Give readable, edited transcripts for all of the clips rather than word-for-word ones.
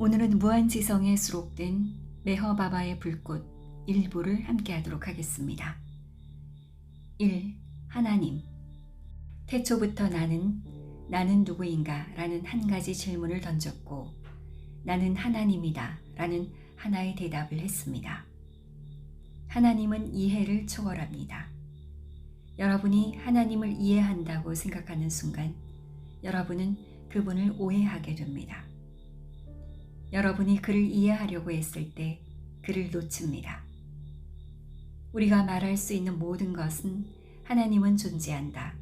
오늘은 무한지성에 수록된 메허바바의 불꽃 일부를 함께 하도록 하겠습니다. 1. 하나님. 태초부터 나는 누구인가? 라는 한 가지 질문을 던졌고 나는 하나님이다 라는 하나의 대답을 했습니다. 하나님은 이해를 초월합니다. 여러분이 하나님을 이해한다고 생각하는 순간 여러분은 그분을 오해하게 됩니다. 여러분이 그를 이해하려고 했을 때 그를 놓칩니다. 우리가 말할 수 있는 모든 것은 하나님은 존재한다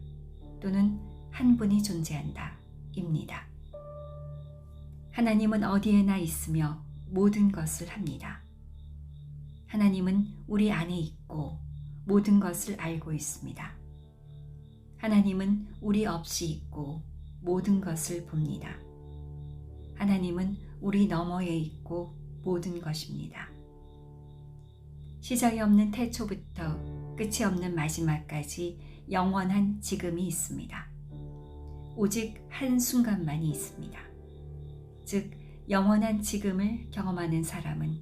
또는 한 분이 존재한다 입니다. 하나님은 어디에나 있으며 모든 것을 합니다. 하나님은 우리 안에 있고 모든 것을 알고 있습니다. 하나님은 우리 없이 있고 모든 것을 봅니다. 하나님은 우리 너머에 있고 모든 것입니다. 시작이 없는 태초부터 끝이 없는 마지막까지 영원한 지금이 있습니다. 오직 한순간만이 있습니다. 즉, 영원한 지금을 경험하는 사람은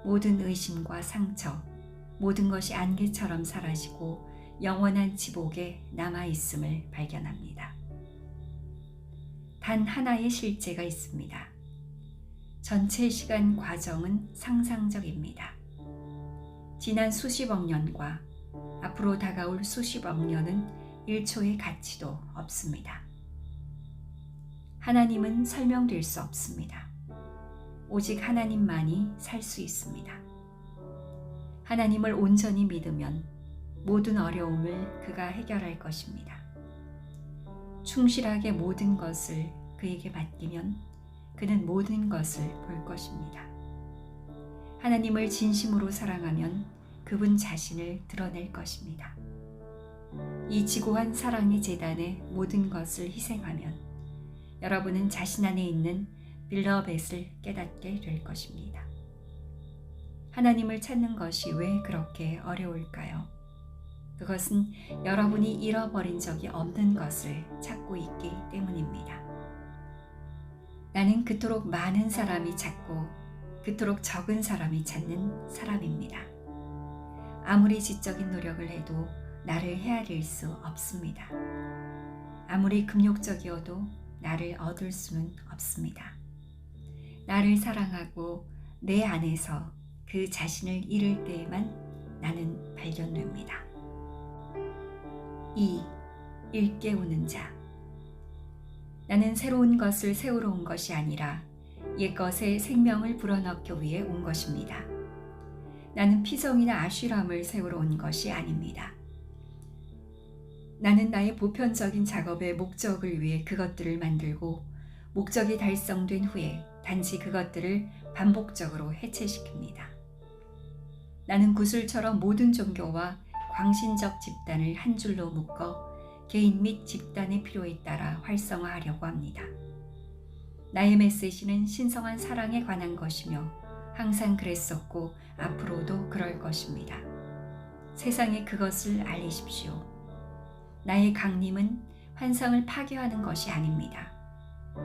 모든 의심과 상처, 모든 것이 안개처럼 사라지고 영원한 지복에 남아있음을 발견합니다. 단 하나의 실제가 있습니다. 전체 시간 과정은 상상적입니다. 지난 수십억 년과 앞으로 다가올 수십억 년은 1초의 가치도 없습니다. 하나님은 설명될 수 없습니다. 오직 하나님만이 살 수 있습니다. 하나님을 온전히 믿으면 모든 어려움을 그가 해결할 것입니다. 충실하게 모든 것을 그에게 맡기면 그는 모든 것을 볼 것입니다. 하나님을 진심으로 사랑하면 그분 자신을 드러낼 것입니다. 이 지고한 사랑의 재단에 모든 것을 희생하면 여러분은 자신 안에 있는 빌러벳을 깨닫게 될 것입니다. 하나님을 찾는 것이 왜 그렇게 어려울까요? 그것은 여러분이 잃어버린 적이 없는 것을 찾고 있기 때문입니다. 나는 그토록 많은 사람이 찾고 그토록 적은 사람이 찾는 사람입니다. 아무리 지적인 노력을 해도 나를 헤아릴 수 없습니다. 아무리 금욕적이어도 나를 얻을 수는 없습니다. 나를 사랑하고 내 안에서 그 자신을 잃을 때에만 나는 발견됩니다. 2. 일깨우는 자. 나는 새로운 것을 세우러 온 것이 아니라 옛것에 생명을 불어넣기 위해 온 것입니다. 나는 피성이나 아쉬람을 세우러 온 것이 아닙니다. 나는 나의 보편적인 작업의 목적을 위해 그것들을 만들고 목적이 달성된 후에 단지 그것들을 반복적으로 해체시킵니다. 나는 구슬처럼 모든 종교와 광신적 집단을 한 줄로 묶어 개인 및 집단의 필요에 따라 활성화하려고 합니다. 나의 메시지는 신성한 사랑에 관한 것이며 항상 그랬었고 앞으로도 그럴 것입니다. 세상에 그것을 알리십시오. 나의 강림은 환상을 파괴하는 것이 아닙니다.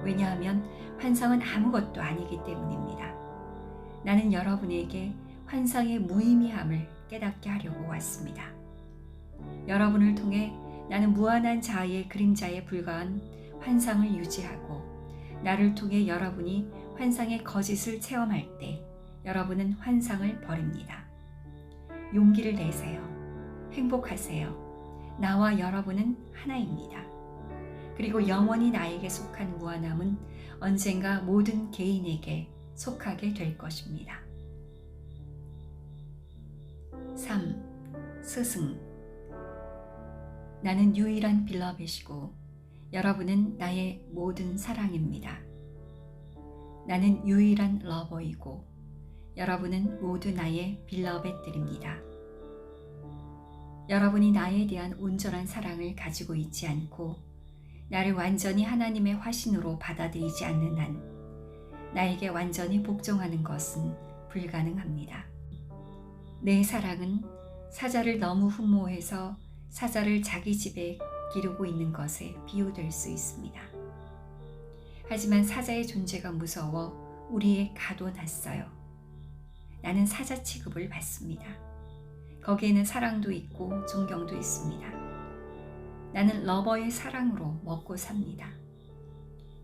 왜냐하면 환상은 아무것도 아니기 때문입니다. 나는 여러분에게 환상의 무의미함을 깨닫게 하려고 왔습니다. 여러분을 통해 나는 무한한 자아의 그림자에 불과한 환상을 유지하고 나를 통해 여러분이 환상의 거짓을 체험할 때 여러분은 환상을 버립니다. 용기를 내세요. 행복하세요. 나와 여러분은 하나입니다. 그리고 영원히 나에게 속한 무한함은 언젠가 모든 개인에게 속하게 될 것입니다. 3. 스승. 나는 유일한 빌러벳이고 여러분은 나의 모든 사랑입니다. 나는 유일한 러버이고 여러분은 모두 나의 빌러벳들입니다. 여러분이 나에 대한 온전한 사랑을 가지고 있지 않고 나를 완전히 하나님의 화신으로 받아들이지 않는 한 나에게 완전히 복종하는 것은 불가능합니다. 내 사랑은 사자를 너무 흠모해서 사자를 자기 집에 기르고 있는 것에 비유될 수 있습니다. 하지만 사자의 존재가 무서워 우리의 가둬놨어요. 나는 사자 취급을 받습니다. 거기에는 사랑도 있고 존경도 있습니다. 나는 러버의 사랑으로 먹고 삽니다.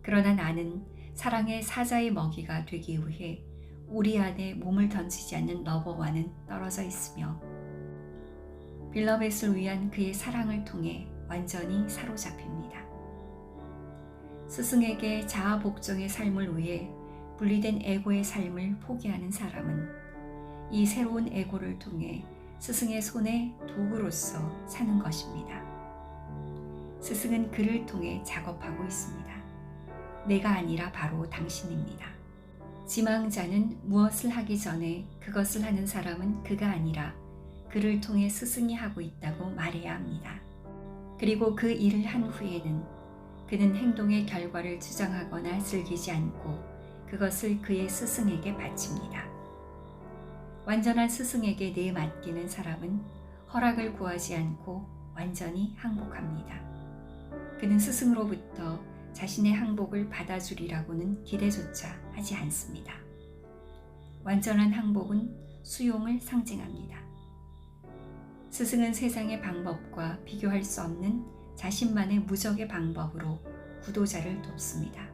그러나 나는 사랑의 사자의 먹이가 되기 위해 우리 안에 몸을 던지지 않는 러버와는 떨어져 있으며 빌러벳을 위한 그의 사랑을 통해 완전히 사로잡힙니다. 스승에게 자아 복종의 삶을 위해 분리된 에고의 삶을 포기하는 사람은 이 새로운 에고를 통해 스승의 손에 도구로서 사는 것입니다. 스승은 그를 통해 작업하고 있습니다. 내가 아니라 바로 당신입니다. 지망자는 무엇을 하기 전에 그것을 하는 사람은 그가 아니라 그를 통해 스승이 하고 있다고 말해야 합니다. 그리고 그 일을 한 후에는 그는 행동의 결과를 주장하거나 즐기지 않고 그것을 그의 스승에게 바칩니다. 완전한 스승에게 내맡기는 사람은 허락을 구하지 않고 완전히 항복합니다. 그는 스승으로부터 자신의 항복을 받아주리라고는 기대조차 하지 않습니다. 완전한 항복은 수용을 상징합니다. 스승은 세상의 방법과 비교할 수 없는 자신만의 무적의 방법으로 구도자를 돕습니다.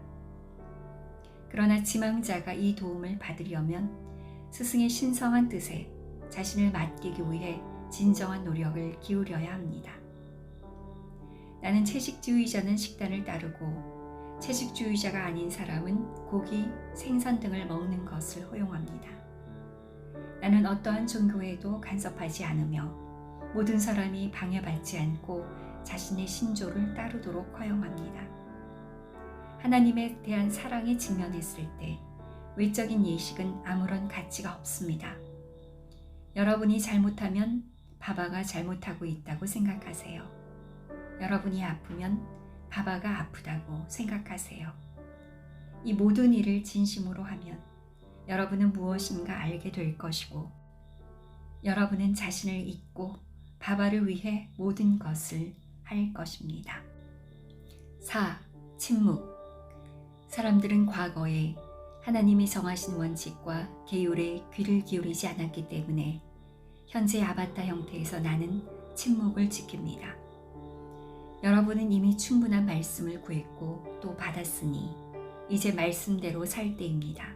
그러나 지망자가 이 도움을 받으려면 스승의 신성한 뜻에 자신을 맡기기 위해 진정한 노력을 기울여야 합니다. 나는 채식주의자는 식단을 따르고 채식주의자가 아닌 사람은 고기, 생선 등을 먹는 것을 허용합니다. 나는 어떠한 종교에도 간섭하지 않으며 모든 사람이 방해받지 않고 자신의 신조를 따르도록 허용합니다. 하나님에 대한 사랑에 직면했을 때 외적인 예식은 아무런 가치가 없습니다. 여러분이 잘못하면 바바가 잘못하고 있다고 생각하세요. 여러분이 아프면 바바가 아프다고 생각하세요. 이 모든 일을 진심으로 하면 여러분은 무엇인가 알게 될 것이고 여러분은 자신을 잊고 바바를 위해 모든 것을 할 것입니다. 4. 침묵. 사람들은 과거에 하나님이 정하신 원칙과 계율에 귀를 기울이지 않았기 때문에 현재 아바타 형태에서 나는 침묵을 지킵니다. 여러분은 이미 충분한 말씀을 구했고 또 받았으니 이제 말씀대로 살 때입니다.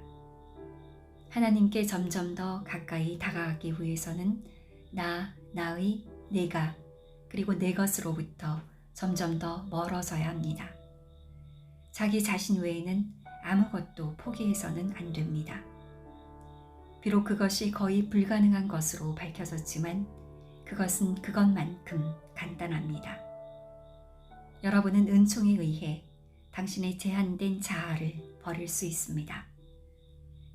하나님께 점점 더 가까이 다가가기 위해서는 나의, 내가, 그리고 내 것으로부터 점점 더 멀어져야 합니다. 자기 자신 외에는 아무것도 포기해서는 안 됩니다. 비록 그것이 거의 불가능한 것으로 밝혀졌지만 그것은 그것만큼 간단합니다. 여러분은 은총에 의해 당신의 제한된 자아를 버릴 수 있습니다.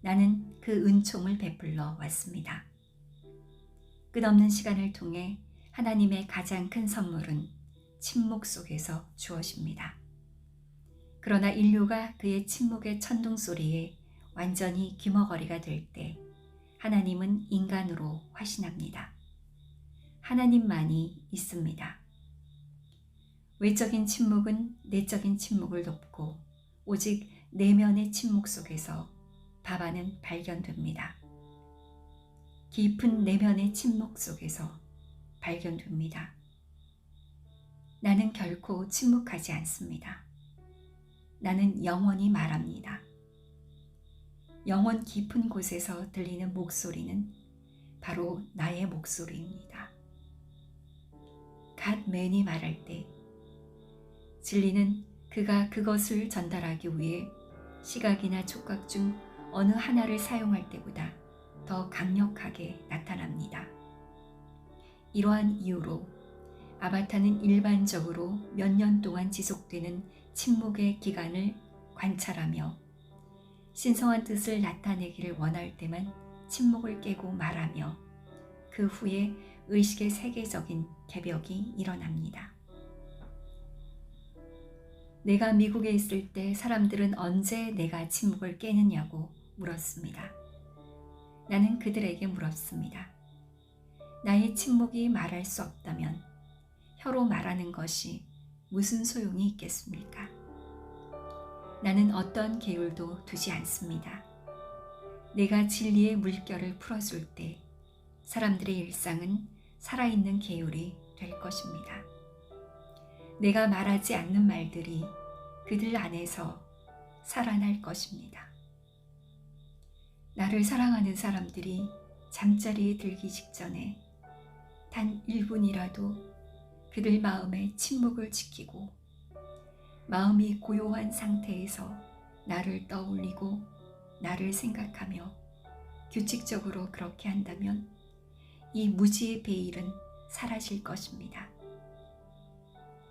나는 그 은총을 베풀러 왔습니다. 끝없는 시간을 통해 하나님의 가장 큰 선물은 침묵 속에서 주어집니다. 그러나 인류가 그의 침묵의 천둥 소리에 완전히 귀머거리가 될 때 하나님은 인간으로 화신합니다. 하나님만이 있습니다. 외적인 침묵은 내적인 침묵을 돕고 오직 내면의 침묵 속에서 바바는 발견됩니다. 깊은 내면의 침묵 속에서 발견됩니다. 나는 결코 침묵하지 않습니다. 나는 영원히 말합니다. 영원 깊은 곳에서 들리는 목소리는 바로 나의 목소리입니다. 갓맨이 말할 때 진리는 그가 그것을 전달하기 위해 시각이나 촉각 중 어느 하나를 사용할 때보다 더 강력하게 나타납니다. 이러한 이유로 아바타는 일반적으로 몇 년 동안 지속되는 침묵의 기간을 관찰하며 신성한 뜻을 나타내기를 원할 때만 침묵을 깨고 말하며 그 후에 의식의 세계적인 개벽이 일어납니다. 내가 미국에 있을 때 사람들은 언제 내가 침묵을 깨느냐고 물었습니다. 나는 그들에게 물었습니다. 나의 침묵이 말할 수 없다면 혀로 말하는 것이 무슨 소용이 있겠습니까? 나는 어떤 계율도 두지 않습니다. 내가 진리의 물결을 풀어줄 때 사람들의 일상은 살아있는 계율이 될 것입니다. 내가 말하지 않는 말들이 그들 안에서 살아날 것입니다. 나를 사랑하는 사람들이 잠자리에 들기 직전에 단 1분이라도 그들 마음의 침묵을 지키고 마음이 고요한 상태에서 나를 떠올리고 나를 생각하며 규칙적으로 그렇게 한다면 이 무지의 베일은 사라질 것입니다.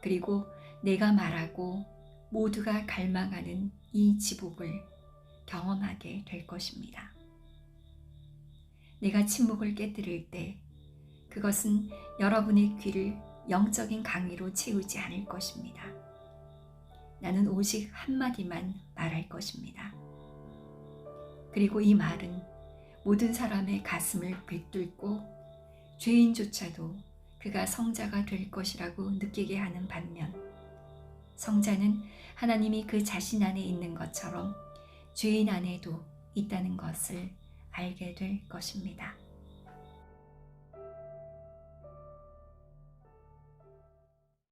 그리고 내가 말하고 모두가 갈망하는 이 지복을 경험하게 될 것입니다. 내가 침묵을 깨뜨릴 때 그것은 여러분의 귀를 영적인 강의로 채우지 않을 것입니다. 나는 오직 한마디만 말할 것입니다. 그리고 이 말은 모든 사람의 가슴을 꿰뚫고 죄인조차도 그가 성자가 될 것이라고 느끼게 하는 반면 성자는 하나님이 그 자신 안에 있는 것처럼 죄인 안에도 있다는 것을 알게 될 것입니다.